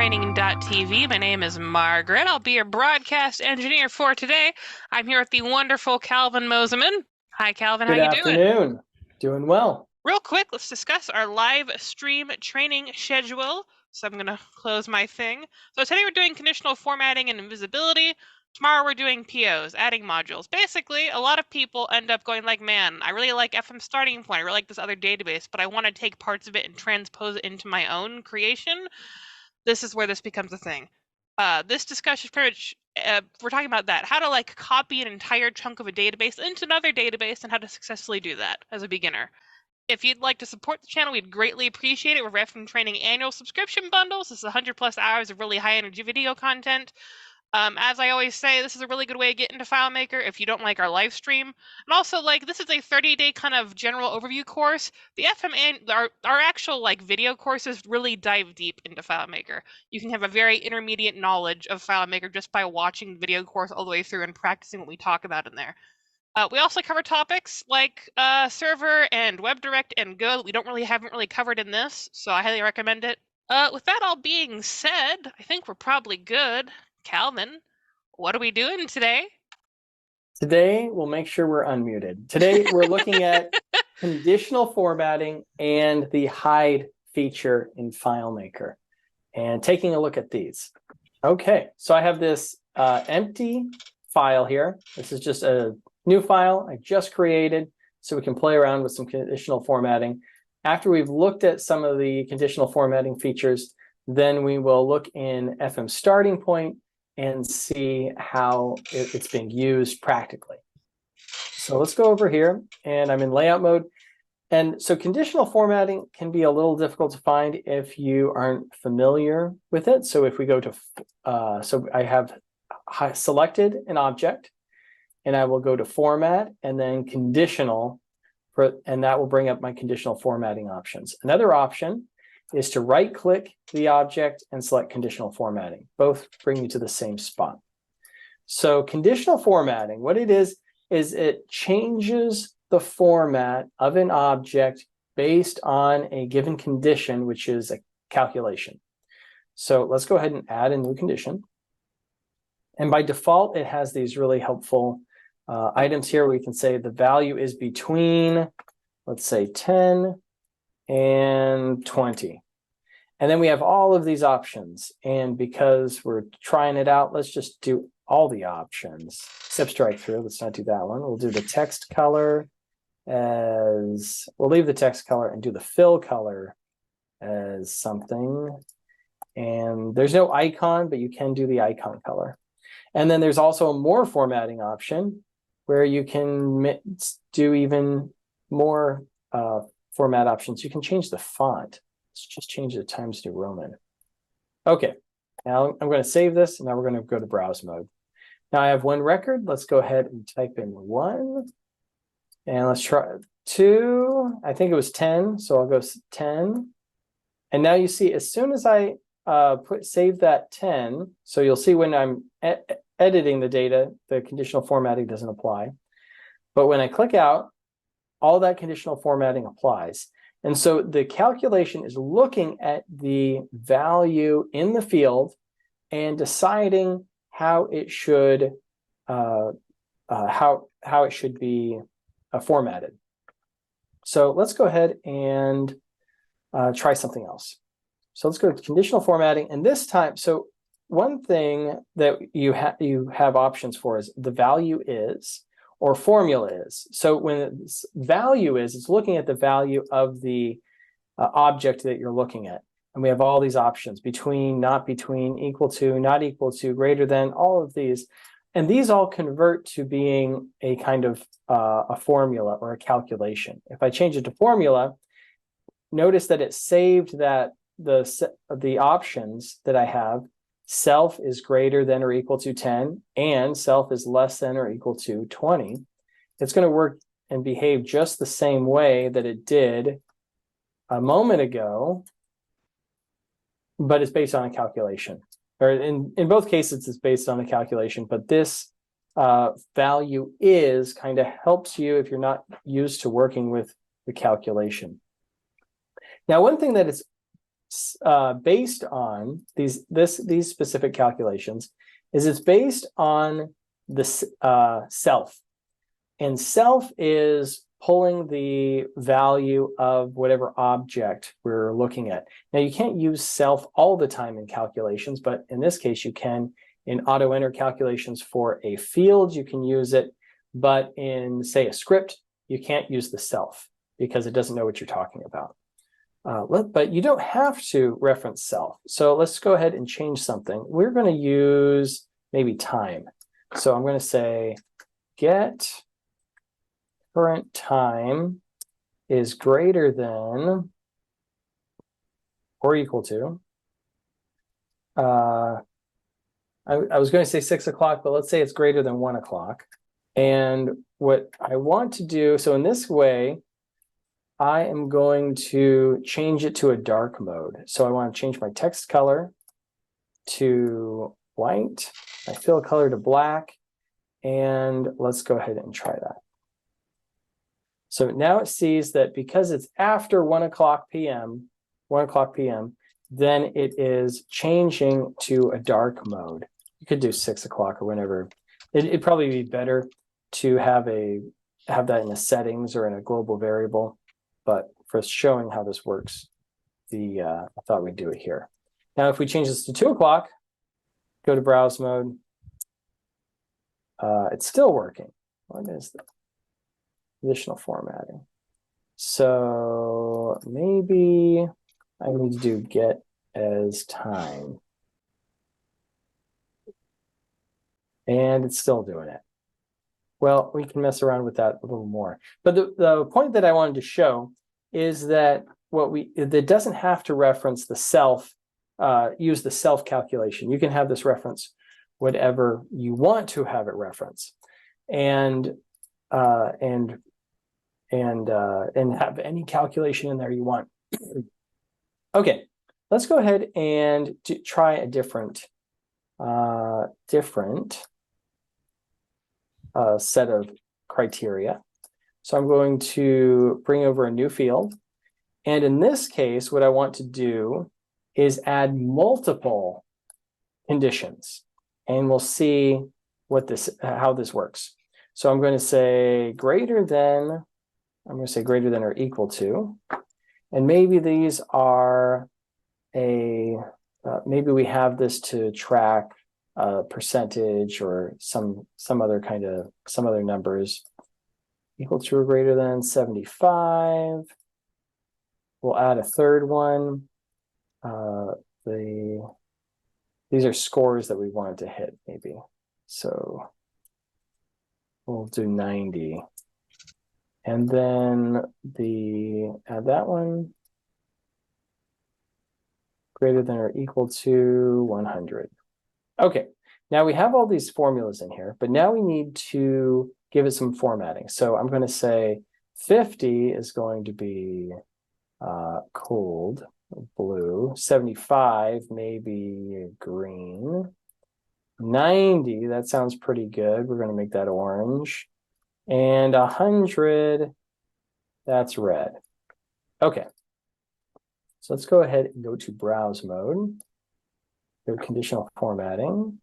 FileMakerTraining.tv. My name is Margaret. I'll be your broadcast engineer for today. I'm here with the wonderful Calvin Moseman. Hi, Calvin. Good how you doing? afternoon. Doing well. Real quick, let's discuss our live stream training schedule. So I'm going to close my thing. So today we're doing conditional formatting and invisibility. Tomorrow we're doing POs, adding modules. Basically, a lot of people end up going like, man, I really like FM starting point. I really like this other database, but I want to take parts of it and transpose it into my own creation. This is where this becomes a thing. This discussion is pretty much, we're talking about that, how to like copy an entire chunk of a database into another database and how to successfully do that as a beginner. If you'd like to support the channel, we'd greatly appreciate it. We're FM Training annual subscription bundles. This is 100+ hours of really high energy video content. As I always say, this is a really good way to get into FileMaker if you don't like our live stream. And also, like, this is a 30-day kind of general overview course. The FM and our actual like video courses really dive deep into FileMaker. You can have a very intermediate knowledge of FileMaker just by watching the video course all the way through and practicing what we talk about in there. We also cover topics like server and WebDirect and Go that we haven't really covered in this, so I highly recommend it. With that all being said, I think we're probably good. Calvin, what are we doing today? Today, we'll make sure we're unmuted. Today, we're looking at conditional formatting and the hide feature in FileMaker and taking a look at these. Okay, so I have this empty file here. This is just a new file I just created so we can play around with some conditional formatting. After we've looked at some of the conditional formatting features, then we will look in FM starting point and see how it's being used practically. So let's go over here, and I'm in layout mode. And so conditional formatting can be a little difficult to find if you aren't familiar with it. So if we go to, so I have selected an object, and I will go to Format and then Conditional, and that will bring up my conditional formatting options. Another option is to right-click the object and select conditional formatting. Both bring you to the same spot. So conditional formatting, what it is it changes the format of an object based on a given condition, which is a calculation. So let's go ahead and add a new condition. And by default, it has these really helpful items here. We can say the value is between, let's say 10 and 20. And then we have all of these options. And because we're trying it out, let's just do all the options, except strike through. Let's not do that one. We'll do the text color as, we'll leave the text color and do the fill color as something. And there's no icon, but you can do the icon color. And then there's also a more formatting option where you can do even more format options. You can change the font. Let's just change the Times New Roman. Okay, now I'm going to save this, and now we're going to go to browse mode. Now I have one record. Let's go ahead and type in 1. And let's try 2. I think it was 10, so I'll go 10. And now you see, as soon as I save that 10, so you'll see when I'm editing the data, the conditional formatting doesn't apply. But when I click out, all that conditional formatting applies. And so the calculation is looking at the value in the field and deciding how it should be formatted. So let's go ahead and try something else. So let's go to conditional formatting, and this time, so one thing that you have options for is the value is, or formula is. So when it's value is, it's looking at the value of the object that you're looking at. And we have all these options: between, not between, equal to, not equal to, greater than, all of these. And these all convert to being a kind of a formula or a calculation. If I change it to formula, notice that it saved that the options that I have. Self is greater than or equal to 10, and self is less than or equal to 20. It's going to work and behave just the same way that it did a moment ago, but it's based on a calculation. Or in both cases, it's based on a calculation, but this value is kind of helps you if you're not used to working with the calculation. Now, one thing that is based on these specific calculations is it's based on the self, and self is pulling the value of whatever object we're looking at. Now you can't use self all the time in calculations, but in this case you can. In auto enter calculations for a field, you can use it, but in, say, a script, you can't use the self because it doesn't know what you're talking about. But you don't have to reference self. So let's go ahead and change something. We're going to use maybe time. So I'm going to say get current time is greater than or equal to. I was going to say 6 o'clock, but let's say it's greater than 1 o'clock. And what I want to do, so in this way, I am going to change it to a dark mode. So I want to change my text color to white, my fill color to black, and let's go ahead and try that. So now it sees that because it's after 1 o'clock p.m., then it is changing to a dark mode. You could do 6 o'clock or whenever. It'd probably be better to have that in the settings or in a global variable. But for showing how this works, I thought we'd do it here. Now, if we change this to 2 o'clock, go to browse mode, it's still working. What is the conditional formatting? So maybe I need to do get as time. And it's still doing it. Well, we can mess around with that a little more. But the point that I wanted to show is that it doesn't have to reference the self, use the self calculation. You can have this reference whatever you want to have it reference, and have any calculation in there you want. Okay, let's go ahead and try a different set of criteria. So I'm going to bring over a new field. And in this case, what I want to do is add multiple conditions. And we'll see how this works. So I'm going to say greater than or equal to. And maybe these are maybe we have this to track percentage or some other numbers. Equal to or greater than 75. We'll add a third one. These are scores that we wanted to hit, maybe. So we'll do 90. And then add that one. Greater than or equal to 100. Okay, now we have all these formulas in here, but now we need to give it some formatting. So I'm going to say 50 is going to be cold blue, 75 maybe green, 90, that sounds pretty good. We're going to make that orange, and 100, that's red. Okay, so let's go ahead and go to browse mode. Go to conditional formatting.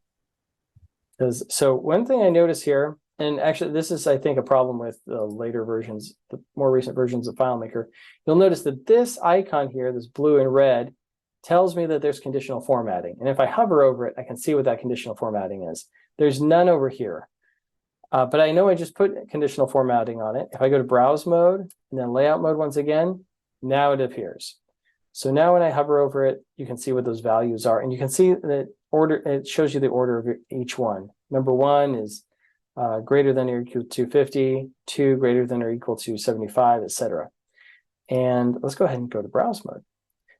So one thing I notice here, and actually this is, I think, a problem with the later versions, the more recent versions of FileMaker, you'll notice that this icon here, this blue and red, tells me that there's conditional formatting. And if I hover over it, I can see what that conditional formatting is. There's none over here. But I know I just put conditional formatting on it. If I go to browse mode and then layout mode once again, now it appears. So now when I hover over it, you can see what those values are. And you can see that it shows you the order of each one. Number 1 is greater than or equal to 50, 2 greater than or equal to 75, etc. And let's go ahead and go to browse mode.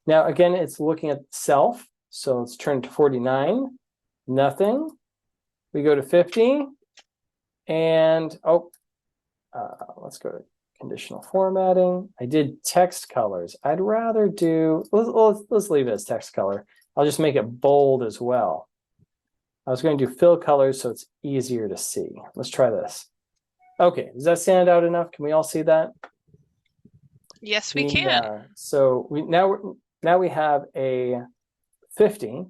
Now, again, it's looking at self. So let's turn to 49, nothing. We go to 50, and let's go to conditional formatting. I did text colors. I'd rather do, let's leave it as text color. I'll just make it bold as well. I was going to do fill colors so it's easier to see. Let's try this. Okay, does that stand out enough? Can we all see that? Yes, we can. So now now we have a 50,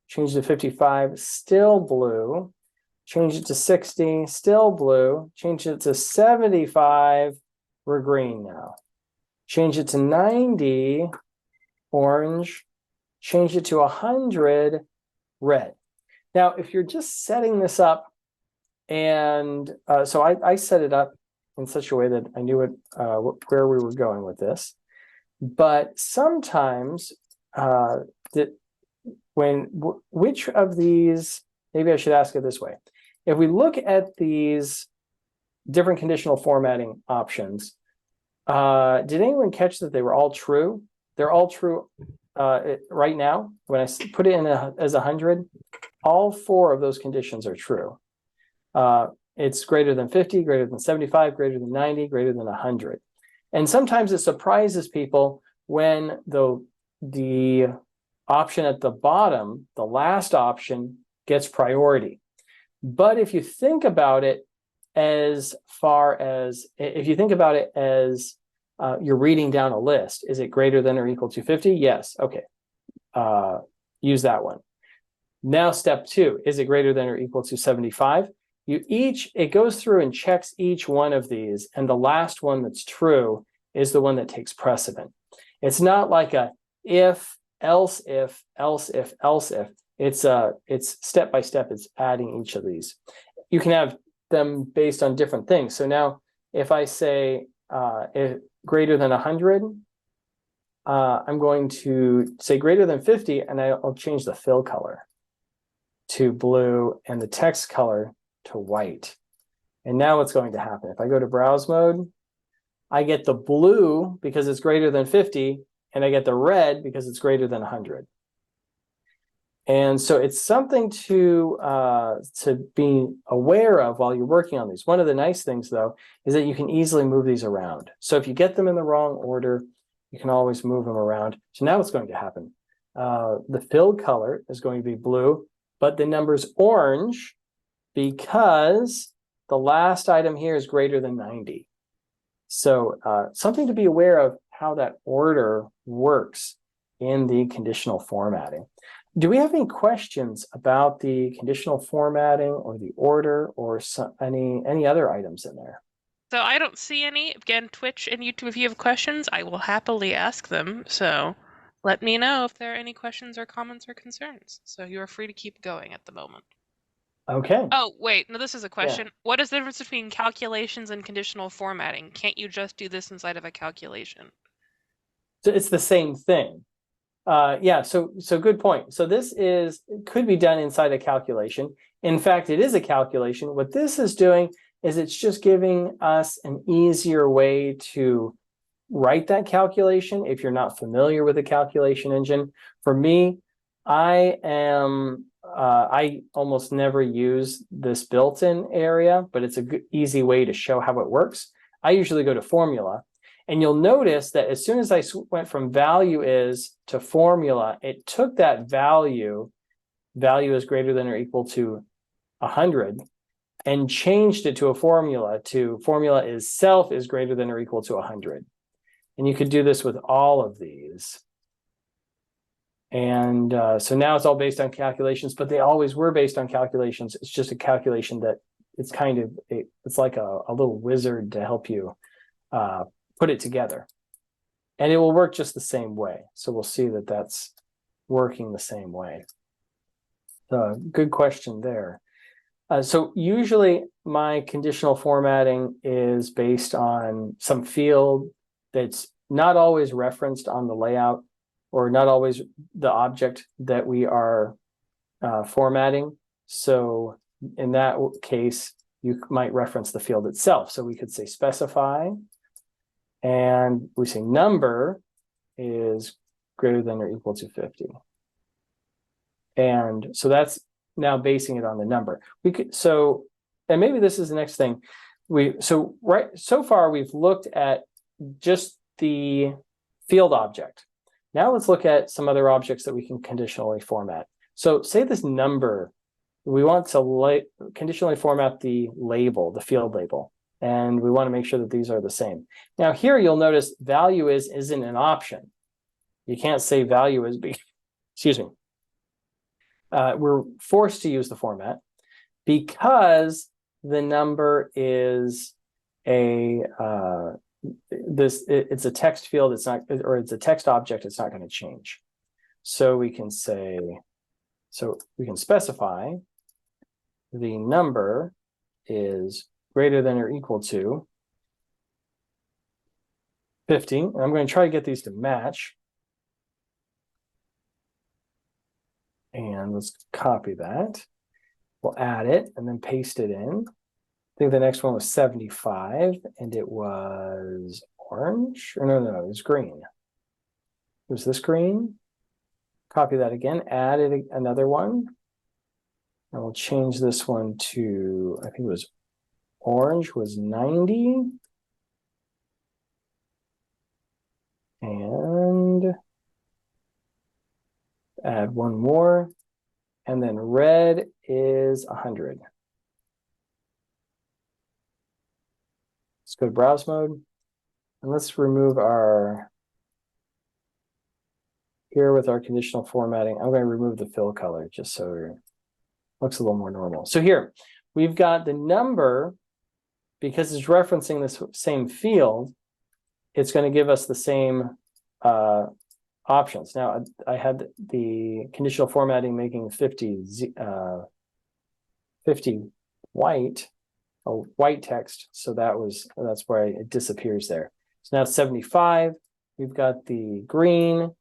change to 55, still blue, change it to 60, still blue, change it to 75, we're green now. Change it to 90, orange, change it to 100, red. Now, if you're just setting this up, and so I set it up in such a way that I knew where we were going with this. But sometimes which of these, maybe I should ask it this way. If we look at these different conditional formatting options, did anyone catch that they were all true? They're all true right now. When I put it in as 100, all 4 of those conditions are true. It's greater than 50, greater than 75, greater than 90, greater than 100. And sometimes it surprises people when the option at the bottom, the last option, gets priority. But if you think about it as you're reading down a list, is it greater than or equal to 50? Yes. Okay. Use that one. Now, step 2, is it greater than or equal to 75? It goes through and checks each one of these, and the last one that's true is the one that takes precedent. It's not like a if, else if, else if, else if. It's step by step, it's adding each of these. You can have them based on different things. So now if I say if greater than 100, I'm going to say greater than 50, and I'll change the fill color to blue and the text color to white. And now what's going to happen? If I go to browse mode, I get the blue because it's greater than 50, and I get the red because it's greater than 100. And so it's something to be aware of while you're working on these. One of the nice things, though, is that you can easily move these around. So if you get them in the wrong order, you can always move them around. So now what's going to happen? The fill color is going to be blue, but the number's orange because the last item here is greater than 90. So something to be aware of how that order works in the conditional formatting. Do we have any questions about the conditional formatting or the order or any other items in there? So I don't see any. Again, Twitch and YouTube, if you have questions, I will happily ask them. So let me know if there are any questions or comments or concerns. So you are free to keep going at the moment. Okay. Oh, wait. No, this is a question. Yeah. What is the difference between calculations and conditional formatting? Can't you just do this inside of a calculation? So it's the same thing. Yeah, so good point. So this could be done inside a calculation. In fact, it is a calculation. What this is doing is it's just giving us an easier way to write that calculation if you're not familiar with the calculation engine. For me, I almost never use this built-in area, but it's a good, easy way to show how it works. I usually go to formula. And you'll notice that as soon as I went from value is to formula, it took that value is greater than or equal to 100, and changed it to a formula is self is greater than or equal to 100. And you could do this with all of these. And so now it's all based on calculations, but they always were based on calculations. It's just a calculation that it's kind of, it's like a little wizard to help you put it together, and it will work just the same way. So we'll see that that's working the same way. Good question there. So usually my conditional formatting is based on some field that's not always referenced on the layout or not always the object that we are formatting. So in that case, you might reference the field itself. So we could say specify, and we say number is greater than or equal to 50. And so that's now basing it on the number. And maybe this is the next thing. So far we've looked at just the field object. Now let's look at some other objects that we can conditionally format. So say this number, we want to conditionally format the label, the field label. And we want to make sure that these are the same. Now here you'll notice value isn't an option. You can't say value as B. Excuse me. We're forced to use the format because the number is it's a text field. It's not, or it's a text object. It's not going to change. So we can say, so we can specify the number is greater than or equal to 50. And I'm going to try to get these to match. And let's copy that. We'll add it and then paste it in. I think the next one was 75, and it was orange. Or no, it was green. Was this green? Copy that again, add it another one. And we'll change this one to, I think it was orange was 90. And add one more. And then red is 100. Let's go to browse mode. And let's remove our, here with our conditional formatting, I'm going to remove the fill color just so it looks a little more normal. So here, we've got the number, because it's referencing this same field, it's going to give us the same options. Now, I had the conditional formatting making 50 white, white text, so that's why it disappears there. So now it's 75. We've got the green,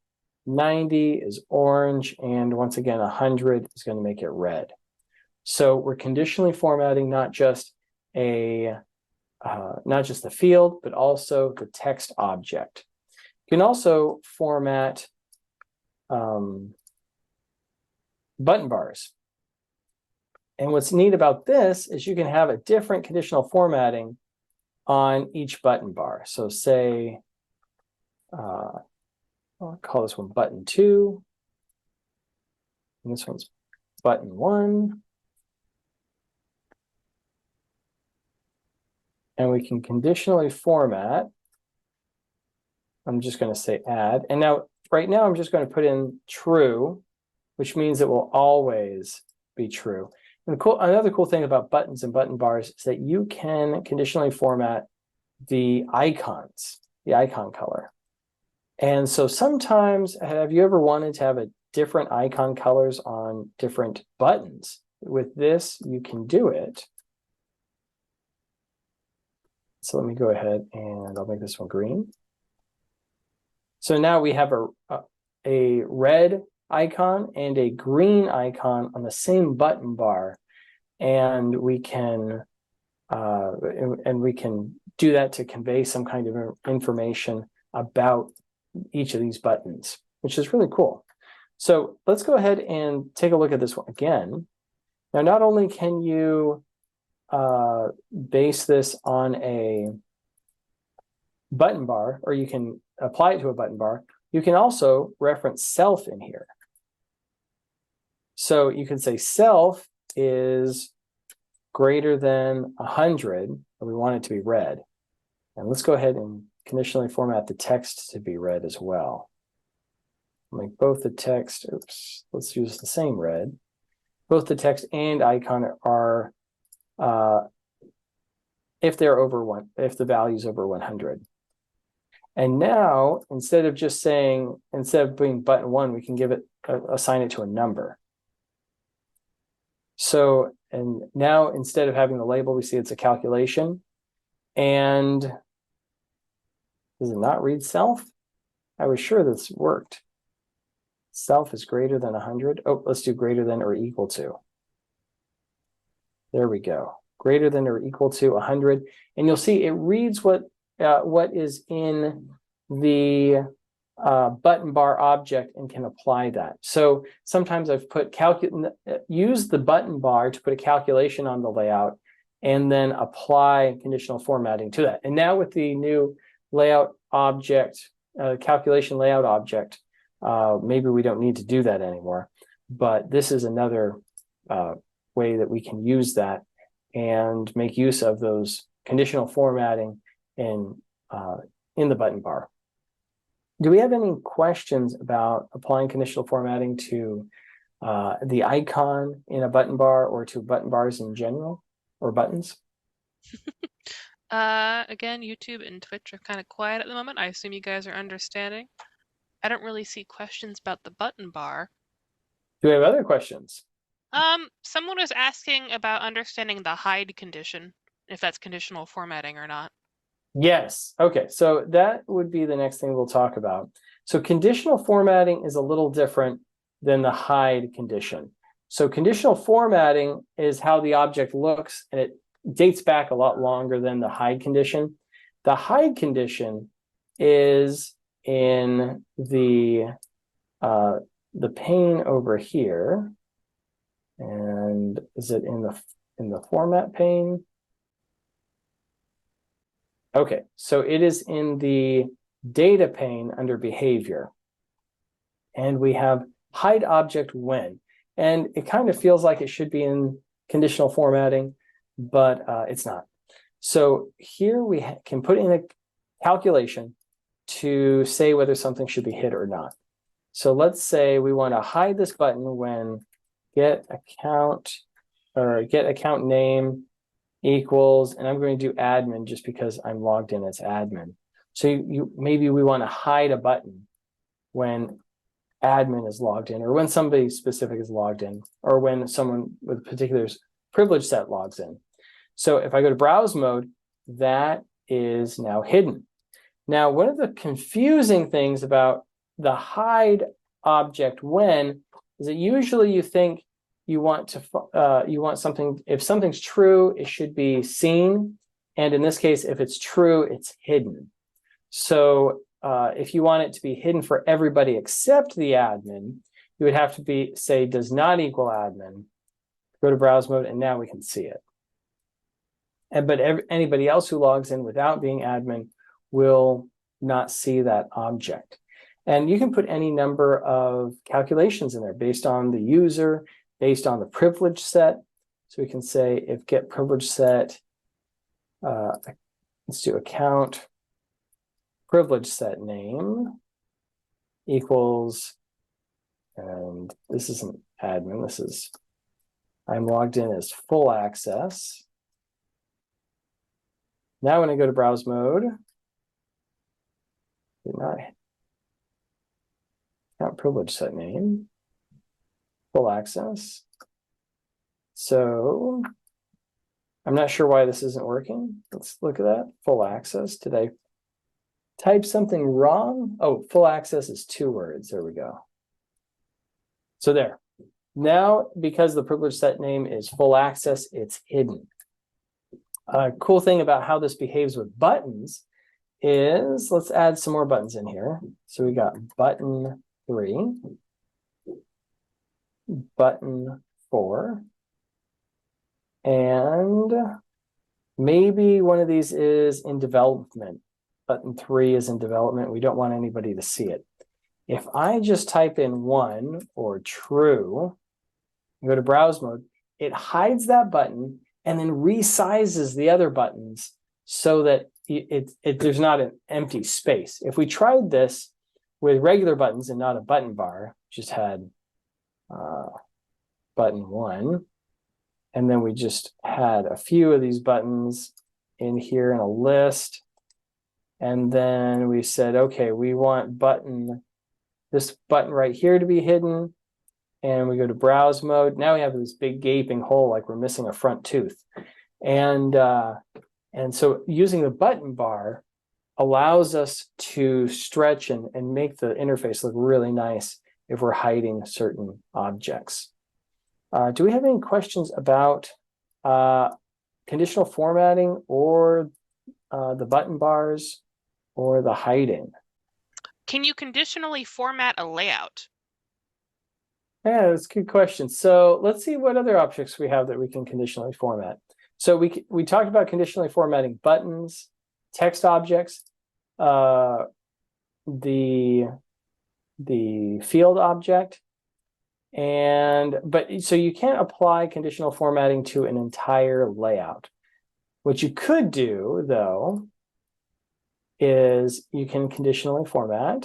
90 is orange, and once again 100 is going to make it red. So we're conditionally formatting not just the field, but also the text object. You can also format button bars. And what's neat about this is you can have a different conditional formatting on each button bar. So say, I'll call this one button 2. And this one's button 1. And we can conditionally format. I'm just going to say add. And now, right now, I'm just going to put in true, which means it will always be true. And another cool thing about buttons and button bars is that you can conditionally format the icons, the icon color. And so sometimes, have you ever wanted to have a different icon colors on different buttons? With this, you can do it. So let me go ahead and I'll make this one green. So now we have a red icon and a green icon on the same button bar, and we can do that to convey some kind of information about each of these buttons, which is really cool. So let's go ahead and take a look at this one again. Now, not only can you base this on a button bar, or you can apply it to a button bar, you can also reference self in here. So you can say self is greater than 100, and we want it to be red. And let's go ahead and conditionally format the text to be red as well. Make both the text, let's use the same red. Both the text and icon are if the value is over 100. And now, instead of being button 1, we can assign it to a number. So, and now instead of having the label, we see it's a calculation. And does it not read self? I was sure this worked. Self is greater than 100. Oh, let's do greater than or equal to. There we go. Greater than or equal to 100. And you'll see it reads what is in the button bar object and can apply that. So sometimes I've used the button bar to put a calculation on the layout and then apply conditional formatting to that. And now with the new layout object, calculation layout object, maybe we don't need to do that anymore. But this is another way that we can use that and make use of those conditional formatting in the button bar. Do we have any questions about applying conditional formatting to the icon in a button bar or to button bars in general or buttons? Again, YouTube and Twitch are kind of quiet at the moment. I assume you guys are understanding. I don't really see questions about the button bar. Do we have other questions? Someone was asking about understanding the hide condition, if that's conditional formatting or not. Yes. Okay. So that would be the next thing we'll talk about. So conditional formatting is a little different than the hide condition. So conditional formatting is how the object looks, and it dates back a lot longer than the hide condition. The hide condition is in the pane over here. And is it in the format pane? Okay, so it is in the data pane under behavior. And we have hide object when. And it kind of feels like it should be in conditional formatting, but it's not. So here we can put in a calculation to say whether something should be hid or not. So let's say we want to hide this button when get account name equals, and I'm going to do admin just because I'm logged in as admin. So maybe we want to hide a button when admin is logged in, or when somebody specific is logged in, or when someone with a particular privilege set logs in. So if I go to browse mode, that is now hidden. Now, one of the confusing things about the hide object when is that usually you think you want something, if something's true, it should be seen. And in this case, if it's true, it's hidden. So if you want it to be hidden for everybody except the admin, you would have to say does not equal admin, go to browse mode, and now we can see it. But anybody else who logs in without being admin will not see that object. And you can put any number of calculations in there based on the user, based on the privilege set. So we can say if get privilege set, let's do account privilege set name equals, and this isn't admin, this is, I'm logged in as full access. Now when I go to browse mode, did not account privilege set name, full access. So I'm not sure why this isn't working. Let's look at that. Full access. Did I type something wrong? Oh, full access is 2 words. There we go. So there. Now, because the privilege set name is full access, it's hidden. A cool thing about how this behaves with buttons is, let's add some more buttons in here. So we got button 3, button 4, and maybe one of these is in development. Button 3 is in development. We don't want anybody to see it. If I just type in 1 or true, go to browse mode, it hides that button and then resizes the other buttons so that there's not an empty space. If we tried this with regular buttons and not a button bar, just had button 1, and then we just had a few of these buttons in here in a list, and then we said, okay, we want this button right here to be hidden, and we go to browse mode. Now we have this big gaping hole like we're missing a front tooth. And so using the button bar allows us to stretch and make the interface look really nice if we're hiding certain objects. Do we have any questions about conditional formatting or the button bars or the hiding? Can you conditionally format a layout? Yeah, that's a good question. So let's see what other objects we have that we can conditionally format. So we talked about conditionally formatting buttons, text objects, the field object, but so you can't apply conditional formatting to an entire layout. What you could do, though, is you can conditionally format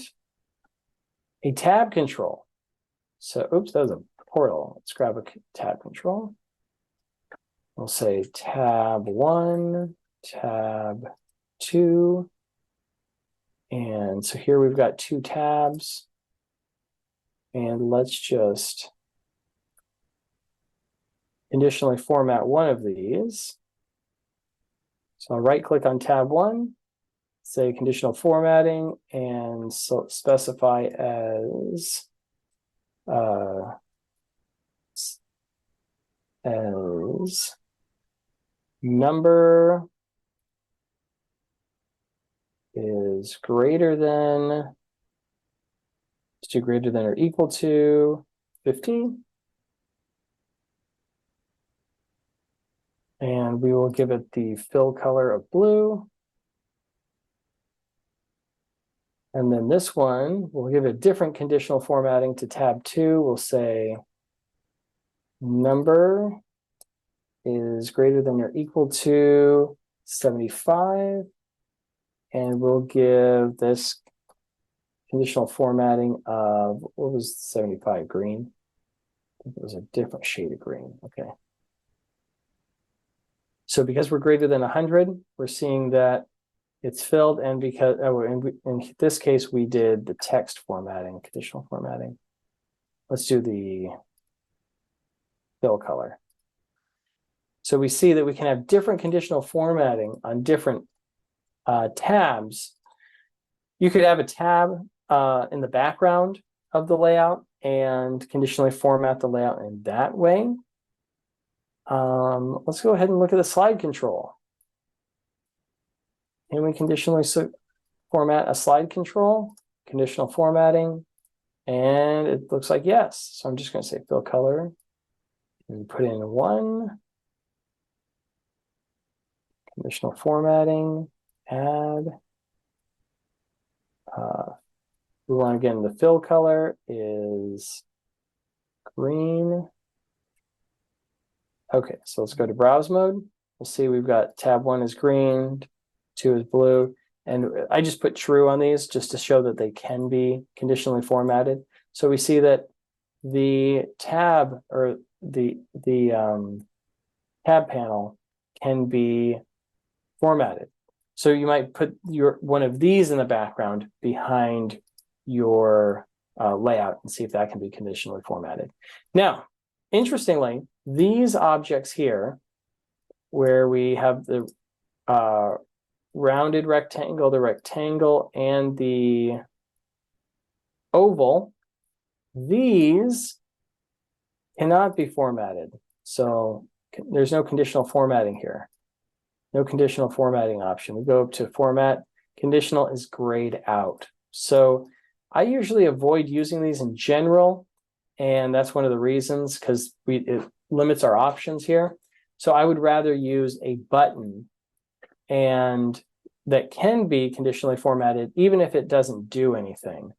a tab control. So, oops, that was a portal. Let's grab a tab control. We'll say tab 1, tab 2. And so here we've got 2 tabs. And let's just conditionally format one of these. So I'll right click on tab 1, say conditional formatting, and so specify as number is greater than, let's do greater than or equal to 15. And we will give it the fill color of blue. And then this one, we'll give it different conditional formatting to tab 2. We'll say number is greater than or equal to 75. And we'll give this conditional formatting of, what was 75, green? I think it was a different shade of green. Okay. So because we're greater than 100, we're seeing that it's filled, and because in this case we did the text formatting, conditional formatting. Let's do the fill color. So we see that we can have different conditional formatting on different tabs. You could have a tab in the background of the layout and conditionally format the layout in that way. Let's go ahead and look at the slide control. Can we conditionally format a slide control? Conditional formatting, and it looks like yes. So I'm just going to say fill color and put in 1. Conditional formatting, add. We want, again, the fill color is green. Okay, so let's go to browse mode. We'll see we've got tab 1 is green, 2 is blue, and I just put true on these just to show that they can be conditionally formatted. So we see that the tab or the tab panel can be formatted. So you might put one of these in the background behind your layout and see if that can be conditionally formatted. Now, interestingly, these objects here, where we have the rounded rectangle, the rectangle, and the oval, these cannot be formatted. So there's no conditional formatting here. No conditional formatting option. We go up to format. Conditional is grayed out. So I usually avoid using these in general, and that's one of the reasons, because it limits our options here. So I would rather use a button and that can be conditionally formatted, even if it doesn't do anything.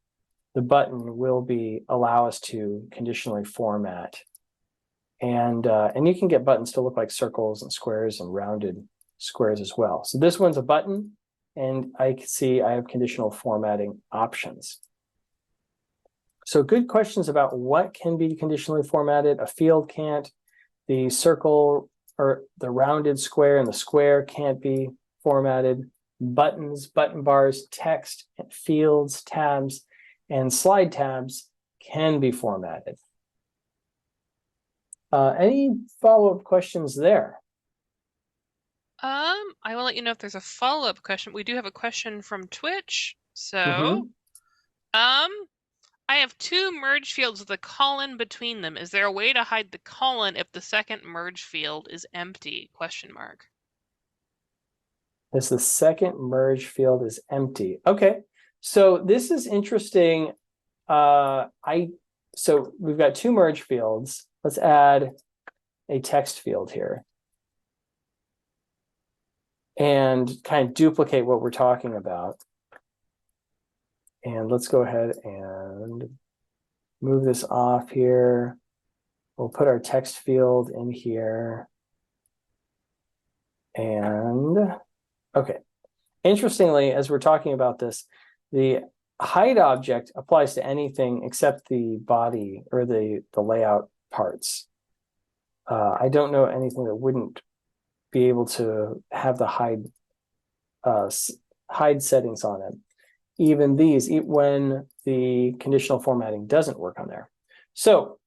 The button will allow us to conditionally format. And you can get buttons to look like circles and squares and rounded squares as well. So this one's a button, and I can see I have conditional formatting options. So good questions about what can be conditionally formatted. A field can't. The circle or the rounded square and the square can't be formatted. Buttons, button bars, text, fields, tabs, and slide tabs can be formatted. Any follow-up questions there? I will let you know if there's a follow-up question. We do have a question from Twitch. So, I have 2 merge fields with a colon between them. Is there a way to hide the colon if the second merge field is empty? Question mark. As the second merge field is empty. Okay, so this is interesting. So we've got 2 merge fields. Let's add a text field here and kind of duplicate what we're talking about. And let's go ahead and move this off here. We'll put our text field in here. And okay. Interestingly, as we're talking about this, the hide object applies to anything except the body or the layout parts. I don't know anything that wouldn't be able to have the hide settings on it. Even these, when the conditional formatting doesn't work on there. So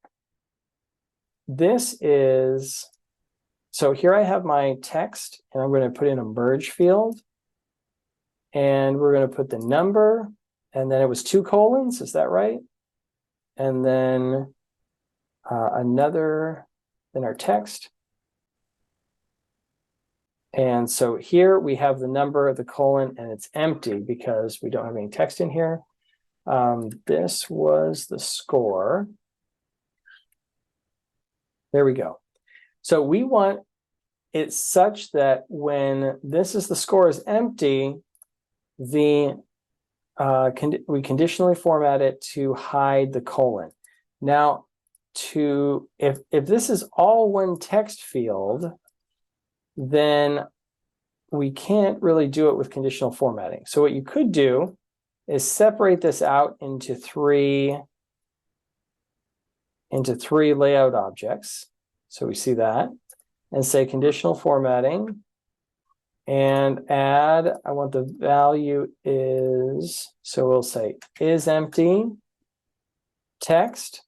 here I have my text, and I'm going to put in a merge field, and we're going to put the number, and then it was 2 colons, is that right? And then then our text. And so here we have the number, the colon, and it's empty because we don't have any text in here. This was the score. There we go. So we want it such that when the score is empty, we conditionally format it to hide the colon. Now, if this is all one text field, then we can't really do it with conditional formatting. So what you could do is separate this out into three layout objects. So we see that, and say conditional formatting, and add, I want the value is, so we'll say is empty text.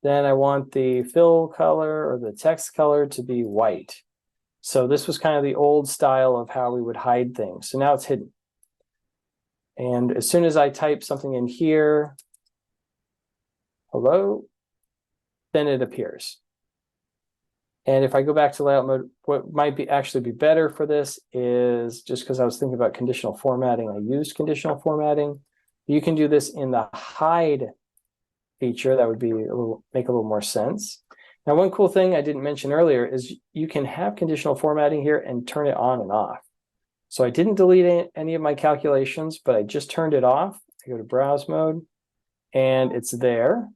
Then I want the fill color or the text color to be white. So this was kind of the old style of how we would hide things. So now it's hidden. And as soon as I type something in here, hello, then it appears. And if I go back to layout mode, what might actually be better for this is, just because I was thinking about conditional formatting, I used conditional formatting. You can do this in the hide feature. That would be make a little more sense. Now, one cool thing I didn't mention earlier is you can have conditional formatting here and turn it on and off. So I didn't delete any of my calculations, but I just turned it off. I go to browse mode, and it's there.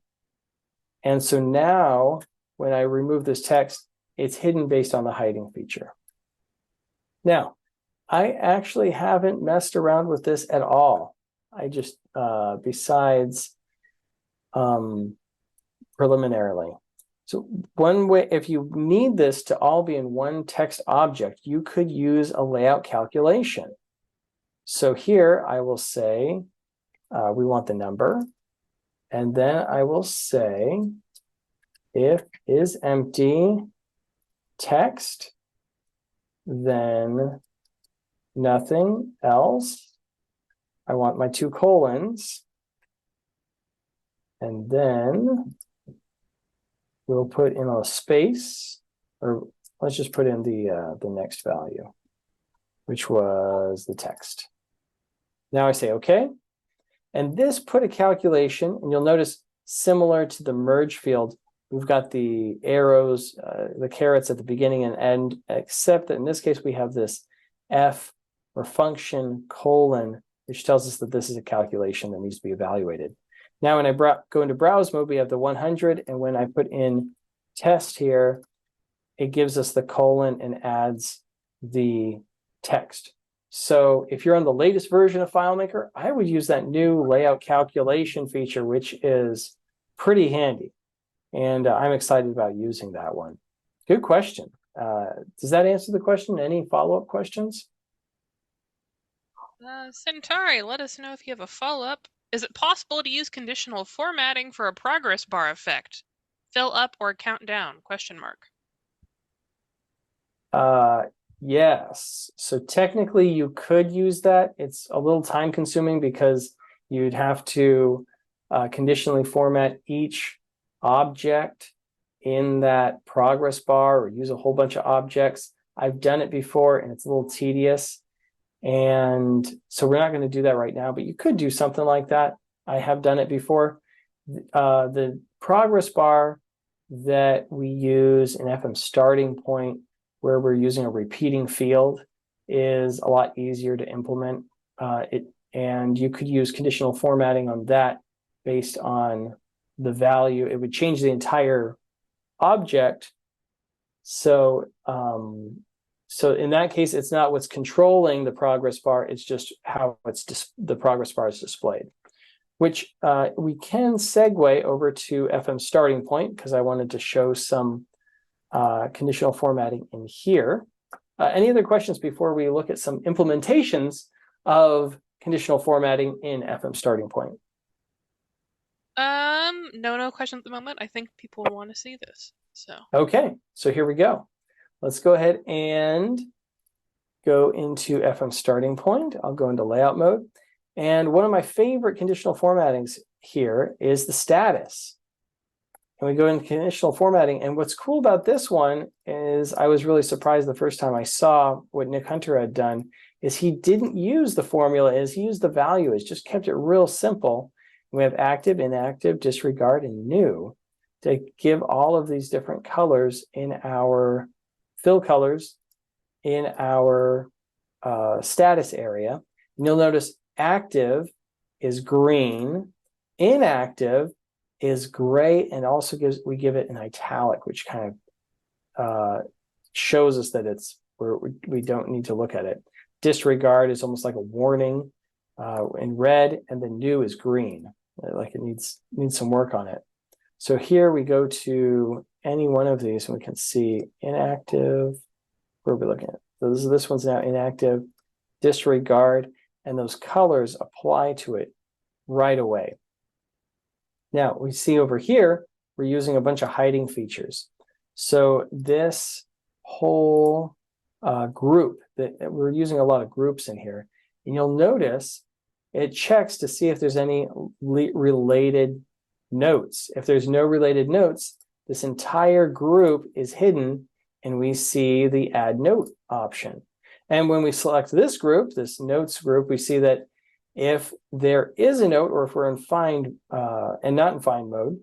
And so now, when I remove this text, it's hidden based on the hiding feature. Now, I actually haven't messed around with this at all. I just, besides preliminarily. So one way, if you need this to all be in one text object, you could use a layout calculation. So here I will say, we want the number, and then I will say, if is empty text, then nothing else. I want my 2 colons, and then we'll put in a space, or let's just put in the next value, which was the text. Now I say okay, and this put a calculation, and you'll notice similar to the merge field, we've got the arrows, the carets at the beginning and end, except that in this case we have this F or function colon, which tells us that this is a calculation that needs to be evaluated. Now, when I go into browse mode, we have the 100, and when I put in test here, it gives us the colon and adds the text. So if you're on the latest version of FileMaker, I would use that new layout calculation feature, which is pretty handy. And I'm excited about using that one. Good question. Does that answer the question? Any follow-up questions? Centauri, let us know if you have a follow-up. Is it possible to use conditional formatting for a progress bar effect? Fill up or count down? Question mark. Yes. So technically you could use that. It's a little time consuming because you'd have to conditionally format each object in that progress bar or use a whole bunch of objects. I've done it before and it's a little tedious. And so we're not going to do that right now, but you could do something like that. I have done it before. The progress bar that we use in FM starting point, where we're using a repeating field, is a lot easier to implement. And you could use conditional formatting on that based on the value. It would change the entire object. So in that case, it's not what's controlling the progress bar, it's just how the progress bar is displayed. which we can segue over to FM starting point because I wanted to show some conditional formatting in here. Any other questions before we look at some implementations of conditional formatting in FM starting point? No questions at the moment. I think people want to see this. So okay, so here we go. Let's go ahead and go into FM starting point. I'll go into layout mode. And one of my favorite conditional formattings here is the status. And we go into conditional formatting. And what's cool about this one is I was really surprised the first time I saw what Nick Hunter had done is he didn't use the formula he used the value just kept it real simple. We have active, inactive, disregard, and new to give all of these different colors in our fill colors in our status area. And you'll notice active is green, inactive is gray, and also we give it an italic, which kind of shows us that we don't need to look at it. Disregard is almost like a warning in red, and the new is green, like it needs some work on it. So here we go to any one of these and we can see inactive. Where are we looking at? So this one's now inactive, disregard, and those colors apply to it right away. Now we see over here, we're using a bunch of hiding features. So this whole group, that we're using a lot of groups in here, and you'll notice it checks to see if there's any related notes. If there's no related notes, this entire group is hidden and we see the add note option. And when we select this group, this notes group, we see that if there is a note, or if we're in find and not in find mode,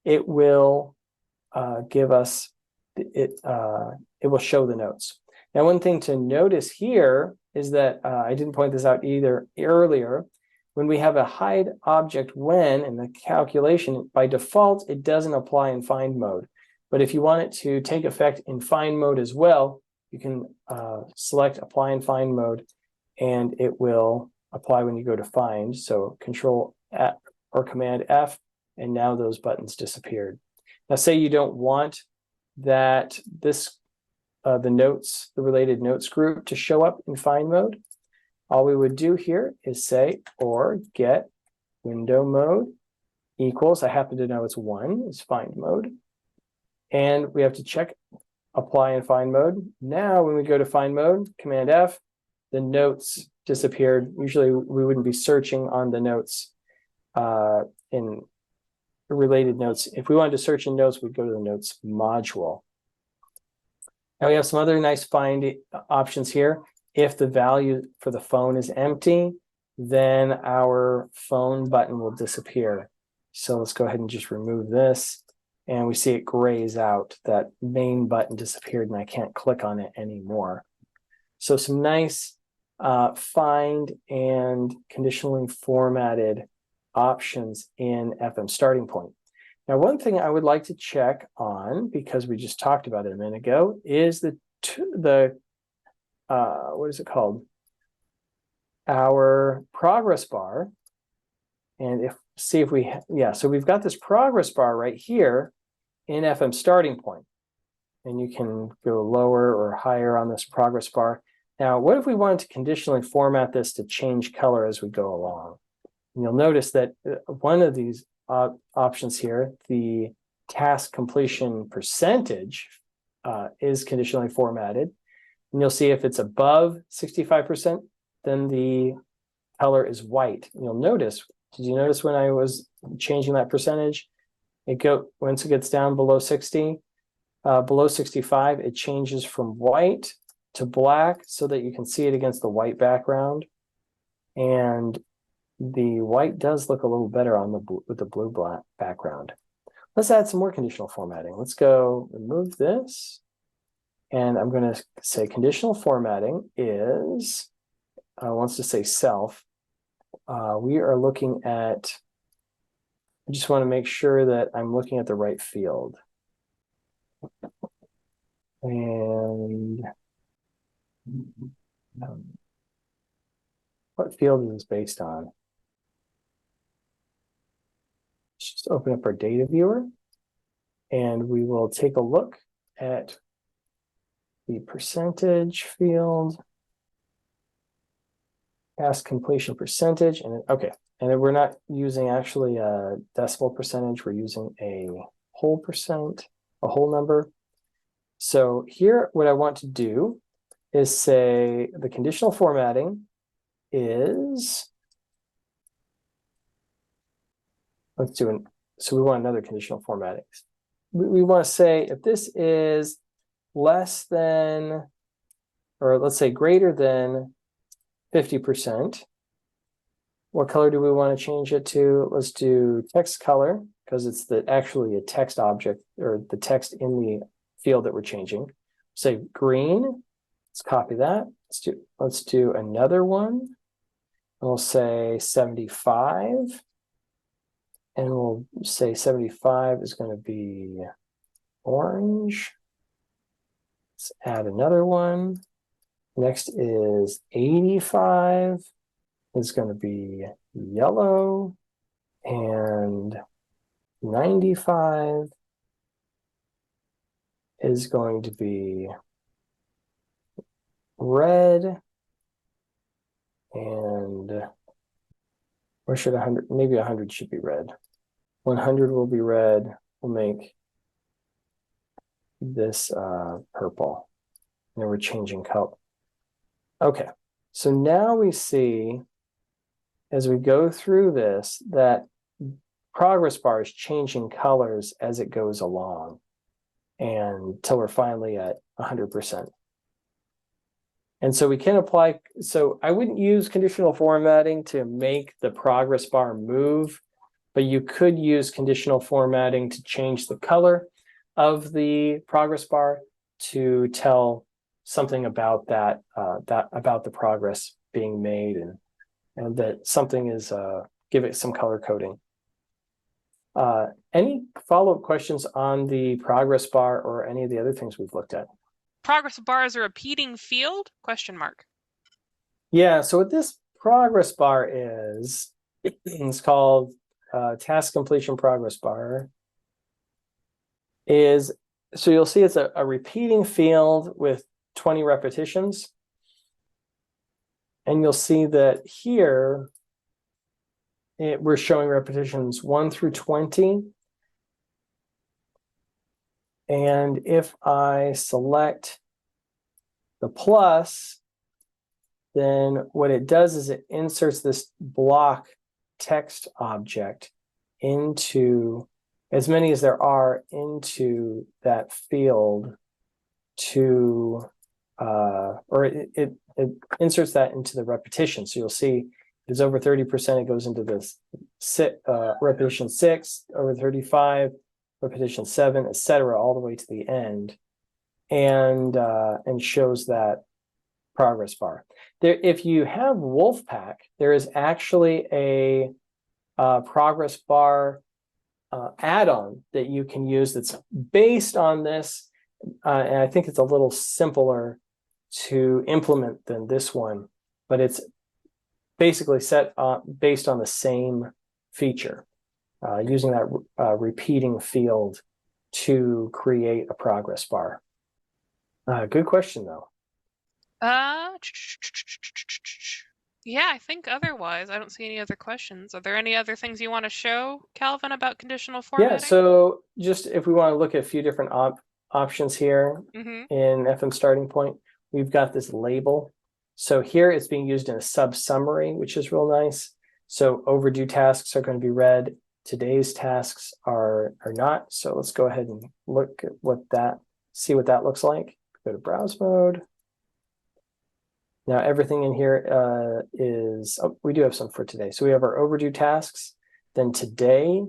it will give us it will show the notes. Now, one thing to notice here is that I didn't point this out either earlier. When we have a hide object when in the calculation, by default, it doesn't apply in find mode. But if you want it to take effect in find mode as well, you can select apply in find mode, and it will apply when you go to find. So Control F or Command F, and now those buttons disappeared. Now, say you don't want that this the related notes group to show up in find mode. All we would do here is say or get window mode equals, I happen to know it's 1 is find mode. And we have to check apply in find mode. Now, when we go to find mode, Command F, the notes disappeared. Usually we wouldn't be searching on the notes in related notes. If we wanted to search in notes, we'd go to the notes module. Now we have some other nice find options here. If the value for the phone is empty, then our phone button will disappear. So let's go ahead and just remove this. And we see it grays out. That main button disappeared and I can't click on it anymore. So some nice find and conditionally formatted options in FM starting point. Now, one thing I would like to check on, because we just talked about it a minute ago, is what is it called? Our progress bar. And so we've got this progress bar right here in FM starting point. And you can go lower or higher on this progress bar. Now, what if we wanted to conditionally format this to change color as we go along? And you'll notice that one of these options here, the task completion percentage, is conditionally formatted. And you'll see if it's above 65%, then the color is white. And you'll notice, did you notice when I was changing that percentage? Once it gets down below 60, below 65, it changes from white to black so that you can see it against the white background. And the white does look a little better on with the blue black background. Let's add some more conditional formatting. Let's go remove this. And I'm going to say conditional formatting is, wants to say self. We are looking at, I just want to make sure that I'm looking at the right field. And what field is this based on? Let's open up our data viewer, and we will take a look at the percentage field, task completion percentage, and okay. And then we're not using actually a decimal percentage, we're using a whole percent, a whole number. So here, what I want to do is say the conditional formatting is, let's do an, so we want another conditional formatting. We want to say if this is less than, or let's say greater than 50%, what color do we want to change it to? Let's do text color, because it's actually a text object, or the text in the field that we're changing. Say green. Let's copy that. Let's do another one. And we'll say 75. And we'll say 75 is going to be orange. Let's add another one. Next is 85. Is going to be yellow, and 95 is going to be red, and where should 100, maybe 100 should be red. 100 will be red. We'll make this purple. And then we're changing color. Okay, so now we see, as we go through this, that progress bar is changing colors as it goes along, and until we're finally at 100%. And so we can apply, so I wouldn't use conditional formatting to make the progress bar move, but you could use conditional formatting to change the color of the progress bar to tell something about that, about the progress being made, and that something is, give it some color coding. Any follow-up questions on the progress bar or any of the other things we've looked at? Progress bar is a repeating field? Question mark. Yeah, so what this progress bar is, it's called task completion progress bar, is, so you'll see it's a repeating field with 20 repetitions. And you'll see that here, we're showing repetitions 1 through 20. And if I select the plus, then what it does is it inserts this block text object into, as many as there are, into that field to, or it inserts that into the repetition. So you'll see if it's over 30%, it goes into this repetition 6, over 35, repetition 7, etc., all the way to the end, and shows that progress bar. There, if you have Wolfpack, there is actually a progress bar add-on that you can use that's based on this, and I think it's a little simpler to implement than this one, but it's basically set based on the same feature, using that repeating field to create a progress bar. Good question, though. Yeah, I think otherwise. I don't see any other questions. Are there any other things you want to show, Calvin, about conditional formatting? Yeah, so just if we want to look at a few different options here in FM Starting Point, we've got this label. So here it's being used in a sub-summary, which is real nice. So overdue tasks are going to be red. Today's tasks are not. So let's go ahead and look at see what that looks like. Go to browse mode. Now everything in here is, we do have some for today. So we have our overdue tasks, then today,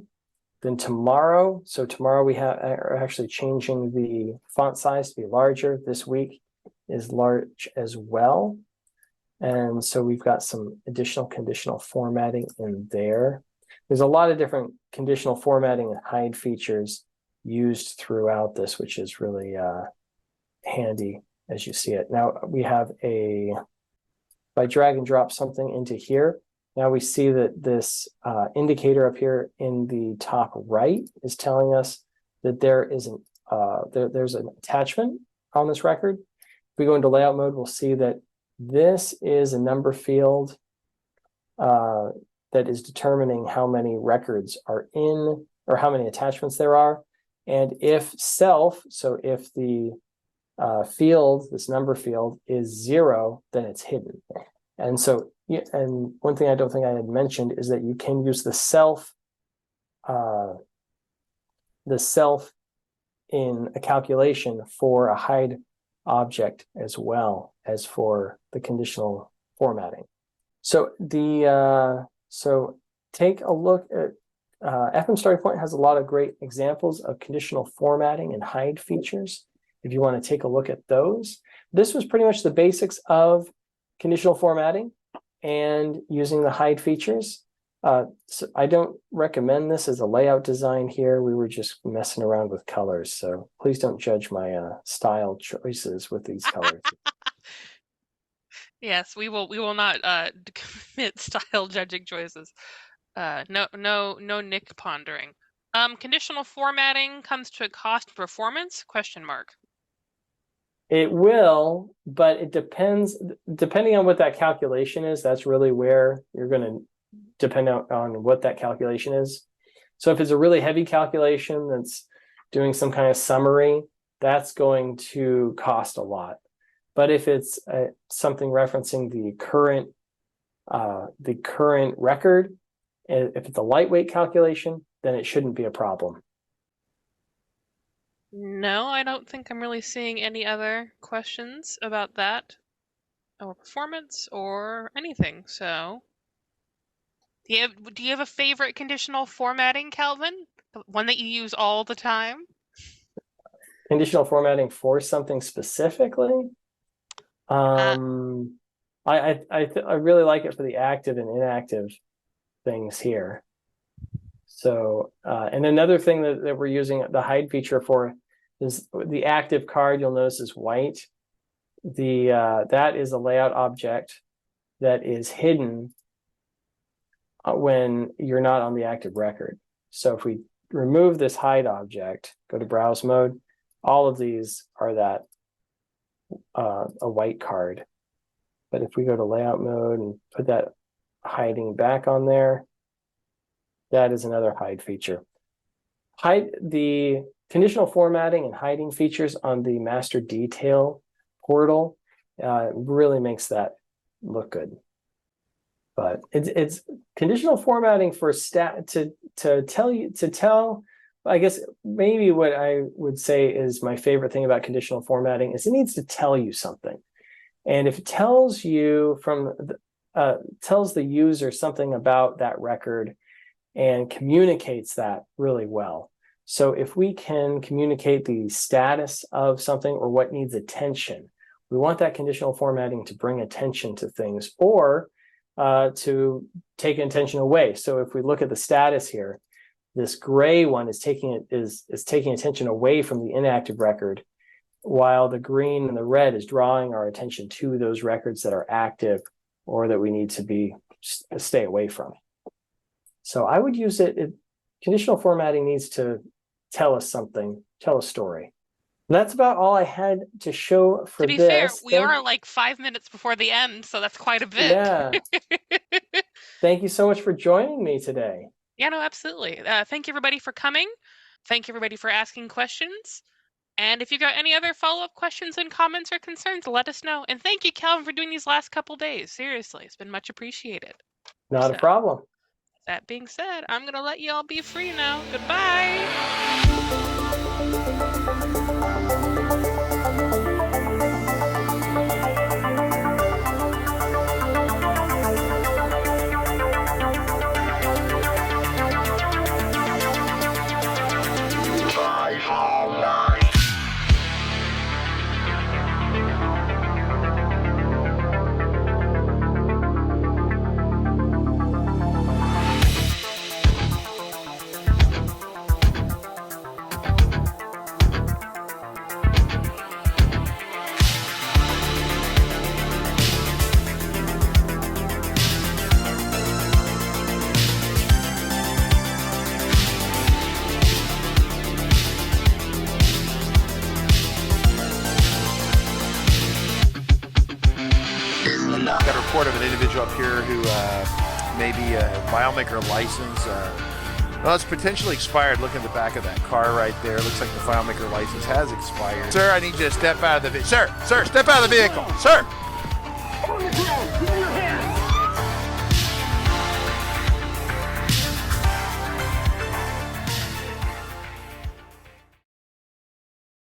then tomorrow. So tomorrow we are actually changing the font size to be larger. This week is large as well. And so we've got some additional conditional formatting in there. There's a lot of different conditional formatting and hide features used throughout this, which is really handy as you see it. Now we have if I drag and drop something into here, Now we see that this indicator up here in the top right is telling us that there's an attachment on this record. If we go into layout mode, we'll see that this is a number field that is determining how many records are in, or how many attachments there are. And if self, so if the field, this number field, is 0, then it's hidden. And so, and one thing I don't think I had mentioned is that you can use the self in a calculation for a hide object as well as for the conditional formatting. So so take a look at FM Starting Point has a lot of great examples of conditional formatting and hide features. If you want to take a look at those, this was pretty much the basics of conditional formatting and using the hide features. So I don't recommend this as a layout design here. We were just messing around with colors, so please don't judge my style choices with these colors. Yes, we will not commit style judging choices. No Nick pondering. Conditional formatting comes to a cost of performance? Question mark. It will, but it depends. Depending on what that calculation is, that's really where you're going to depend on what that calculation is. So if it's a really heavy calculation that's doing some kind of summary, that's going to cost a lot. But if it's something referencing the current record, if it's a lightweight calculation, then it shouldn't be a problem. No, I don't think I'm really seeing any other questions about that or performance or anything. So, do you have a favorite conditional formatting, Calvin? The one that you use all the time? Conditional formatting for something specifically? I really like it for the active and inactive things here. So, and another thing that we're using the hide feature for is the active card. You'll notice is white. That is a layout object that is hidden when you're not on the active record. So if we remove this hide object, go to browse mode, all of these are that a white card. But if we go to layout mode and put that hiding back on there, that is another hide feature. The conditional formatting and hiding features on the master detail portal really makes that look good. But it's conditional formatting for to tell. I guess maybe what I would say is my favorite thing about conditional formatting is it needs to tell you something. And if it tells you tells the user something about that record and communicates that really well. So if we can communicate the status of something or what needs attention, we want that conditional formatting to bring attention to things or to take attention away. So if we look at the status here, this gray one is taking attention away from the inactive record, while the green and the red is drawing our attention to those records that are active or that we need to stay away from. So I would use it. Conditional formatting needs to tell us something, tell a story. That's about all I had to show for this. To be fair, we are like 5 minutes before the end, so that's quite a bit. Yeah. Thank you so much for joining me today. Yeah, no, absolutely. Thank you, everybody, for coming. Thank you, everybody, for asking questions. And if you've got any other follow-up questions and comments or concerns, let us know. And thank you, Calvin, for doing these last couple days. Seriously, it's been much appreciated. Not a problem. That being said, I'm going to let you all be free now. Goodbye. report of an individual up here who may be a FileMaker license. Well, it's potentially expired. Look at the back of that car right there. Looks like the FileMaker license has expired. Sir, I need you to step out of the vehicle. Sir, step out of the vehicle. Sir.